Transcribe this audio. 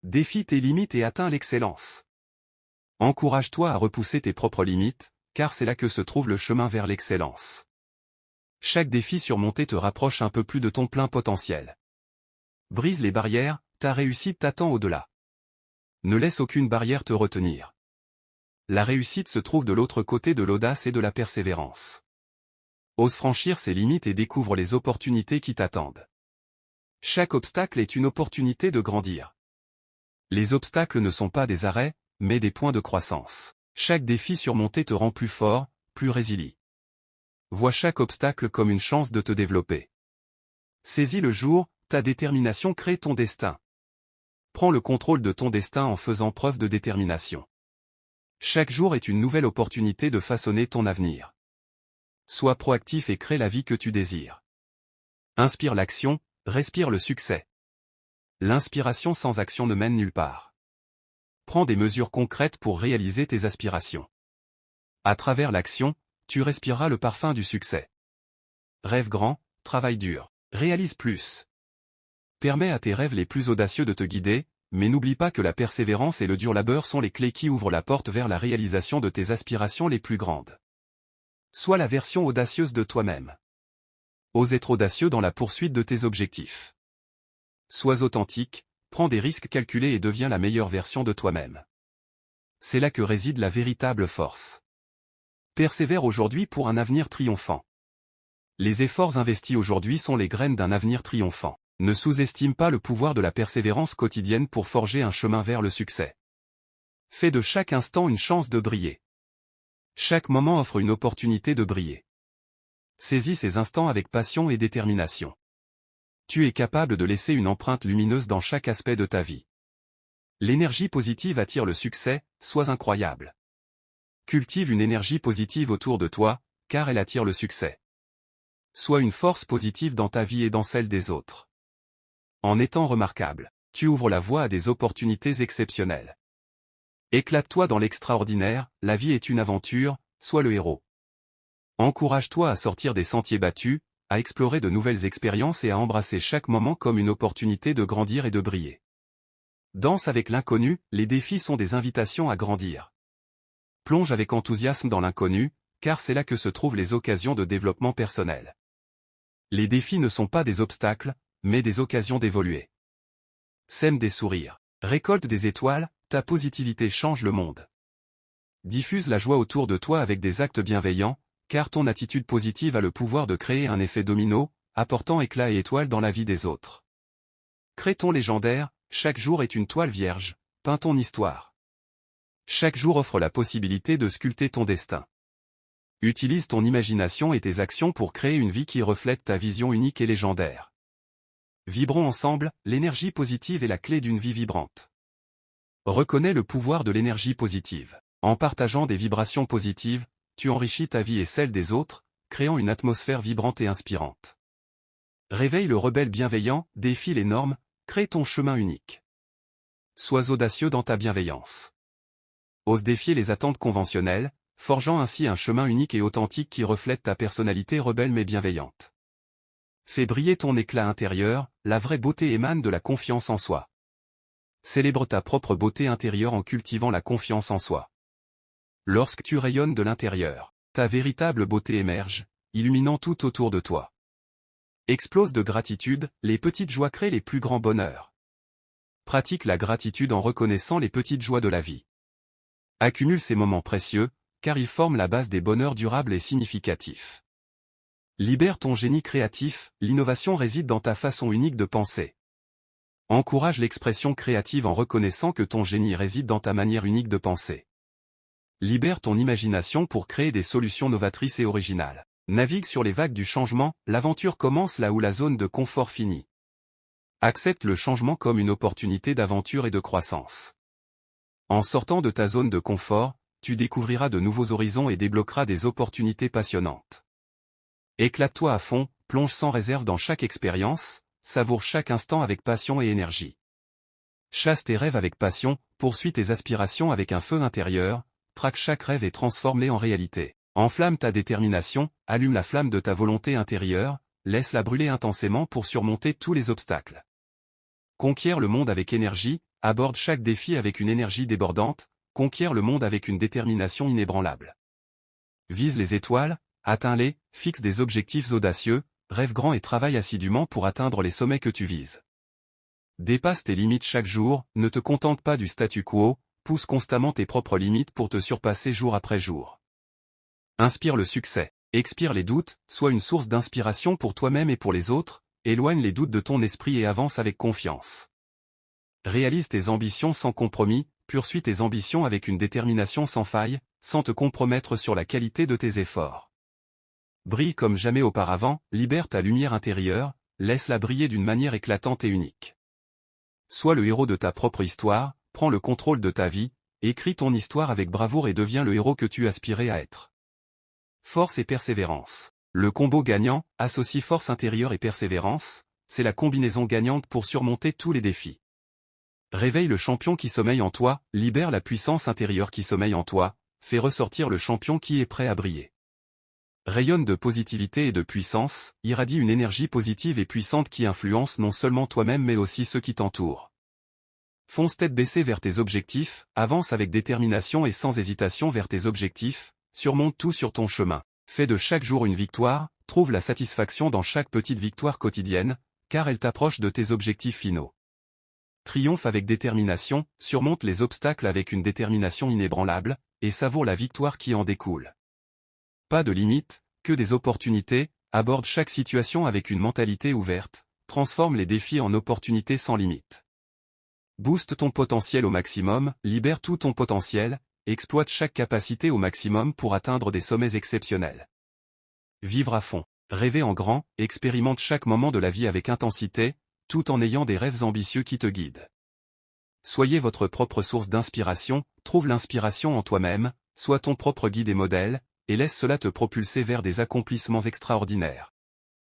Défie tes limites et atteins l'excellence. Encourage-toi à repousser tes propres limites, car c'est là que se trouve le chemin vers l'excellence. Chaque défi surmonté te rapproche un peu plus de ton plein potentiel. Brise les barrières, ta réussite t'attend au-delà. Ne laisse aucune barrière te retenir. La réussite se trouve de l'autre côté de l'audace et de la persévérance. Ose franchir ses limites et découvre les opportunités qui t'attendent. Chaque obstacle est une opportunité de grandir. Les obstacles ne sont pas des arrêts, mais des points de croissance. Chaque défi surmonté te rend plus fort, plus résilient. Vois chaque obstacle comme une chance de te développer. Saisis le jour, ta détermination crée ton destin. Prends le contrôle de ton destin en faisant preuve de détermination. Chaque jour est une nouvelle opportunité de façonner ton avenir. Sois proactif et crée la vie que tu désires. Inspire l'action, respire le succès. L'inspiration sans action ne mène nulle part. Prends des mesures concrètes pour réaliser tes aspirations. À travers l'action, tu respireras le parfum du succès. Rêve grand, travaille dur, réalise plus. Permets à tes rêves les plus audacieux de te guider, mais n'oublie pas que la persévérance et le dur labeur sont les clés qui ouvrent la porte vers la réalisation de tes aspirations les plus grandes. Sois la version audacieuse de toi-même. Ose être audacieux dans la poursuite de tes objectifs. Sois authentique, prends des risques calculés et deviens la meilleure version de toi-même. C'est là que réside la véritable force. Persévère aujourd'hui pour un avenir triomphant. Les efforts investis aujourd'hui sont les graines d'un avenir triomphant. Ne sous-estime pas le pouvoir de la persévérance quotidienne pour forger un chemin vers le succès. Fais de chaque instant une chance de briller. Chaque moment offre une opportunité de briller. Saisis ces instants avec passion et détermination. Tu es capable de laisser une empreinte lumineuse dans chaque aspect de ta vie. L'énergie positive attire le succès, sois incroyable. Cultive une énergie positive autour de toi, car elle attire le succès. Sois une force positive dans ta vie et dans celle des autres. En étant remarquable, tu ouvres la voie à des opportunités exceptionnelles. Éclate-toi dans l'extraordinaire, la vie est une aventure, sois le héros. Encourage-toi à sortir des sentiers battus, à explorer de nouvelles expériences et à embrasser chaque moment comme une opportunité de grandir et de briller. Danse avec l'inconnu, les défis sont des invitations à grandir. Plonge avec enthousiasme dans l'inconnu, car c'est là que se trouvent les occasions de développement personnel. Les défis ne sont pas des obstacles, mais des occasions d'évoluer. Sème des sourires, récolte des étoiles, ta positivité change le monde. Diffuse la joie autour de toi avec des actes bienveillants, car ton attitude positive a le pouvoir de créer un effet domino, apportant éclat et étoile dans la vie des autres. Crée ton légendaire, chaque jour est une toile vierge, peins ton histoire. Chaque jour offre la possibilité de sculpter ton destin. Utilise ton imagination et tes actions pour créer une vie qui reflète ta vision unique et légendaire. Vibrons ensemble, l'énergie positive est la clé d'une vie vibrante. Reconnais le pouvoir de l'énergie positive. En partageant des vibrations positives, tu enrichis ta vie et celle des autres, créant une atmosphère vibrante et inspirante. Réveille le rebelle bienveillant, défie les normes, crée ton chemin unique. Sois audacieux dans ta bienveillance. Ose défier les attentes conventionnelles, forgeant ainsi un chemin unique et authentique qui reflète ta personnalité rebelle mais bienveillante. Fais briller ton éclat intérieur, la vraie beauté émane de la confiance en soi. Célèbre ta propre beauté intérieure en cultivant la confiance en soi. Lorsque tu rayonnes de l'intérieur, ta véritable beauté émerge, illuminant tout autour de toi. Explose de gratitude, les petites joies créent les plus grands bonheurs. Pratique la gratitude en reconnaissant les petites joies de la vie. Accumule ces moments précieux, car ils forment la base des bonheurs durables et significatifs. Libère ton génie créatif, l'innovation réside dans ta façon unique de penser. Encourage l'expression créative en reconnaissant que ton génie réside dans ta manière unique de penser. Libère ton imagination pour créer des solutions novatrices et originales. Navigue sur les vagues du changement, l'aventure commence là où la zone de confort finit. Accepte le changement comme une opportunité d'aventure et de croissance. En sortant de ta zone de confort, tu découvriras de nouveaux horizons et débloqueras des opportunités passionnantes. Éclate-toi à fond, plonge sans réserve dans chaque expérience, savoure chaque instant avec passion et énergie. Chasse tes rêves avec passion, poursuis tes aspirations avec un feu intérieur, traque chaque rêve et transforme-les en réalité. Enflamme ta détermination, allume la flamme de ta volonté intérieure, laisse-la brûler intensément pour surmonter tous les obstacles. Conquiert le monde avec énergie, aborde chaque défi avec une énergie débordante, conquiert le monde avec une détermination inébranlable. Vise les étoiles, atteins-les, fixe des objectifs audacieux, rêve grand et travaille assidûment pour atteindre les sommets que tu vises. Dépasse tes limites chaque jour, ne te contente pas du statu quo, pousse constamment tes propres limites pour te surpasser jour après jour. Inspire le succès, expire les doutes, sois une source d'inspiration pour toi-même et pour les autres, éloigne les doutes de ton esprit et avance avec confiance. Réalise tes ambitions sans compromis, poursuis tes ambitions avec une détermination sans faille, sans te compromettre sur la qualité de tes efforts. Brille comme jamais auparavant, libère ta lumière intérieure, laisse-la briller d'une manière éclatante et unique. Sois le héros de ta propre histoire, prends le contrôle de ta vie, écris ton histoire avec bravoure et deviens le héros que tu aspirais à être. Force et persévérance. Le combo gagnant, associe force intérieure et persévérance, c'est la combinaison gagnante pour surmonter tous les défis. Réveille le champion qui sommeille en toi, libère la puissance intérieure qui sommeille en toi, fais ressortir le champion qui est prêt à briller. Rayonne de positivité et de puissance, irradie une énergie positive et puissante qui influence non seulement toi-même mais aussi ceux qui t'entourent. Fonce tête baissée vers tes objectifs, avance avec détermination et sans hésitation vers tes objectifs, surmonte tout sur ton chemin. Fais de chaque jour une victoire, trouve la satisfaction dans chaque petite victoire quotidienne, car elle t'approche de tes objectifs finaux. Triomphe avec détermination, surmonte les obstacles avec une détermination inébranlable, et savoure la victoire qui en découle. Pas de limites, que des opportunités, aborde chaque situation avec une mentalité ouverte, transforme les défis en opportunités sans limite. Booste ton potentiel au maximum, libère tout ton potentiel, exploite chaque capacité au maximum pour atteindre des sommets exceptionnels. Vivre à fond, rêver en grand, expérimente chaque moment de la vie avec intensité, tout en ayant des rêves ambitieux qui te guident. Soyez votre propre source d'inspiration, trouve l'inspiration en toi-même, sois ton propre guide et modèle, et laisse cela te propulser vers des accomplissements extraordinaires.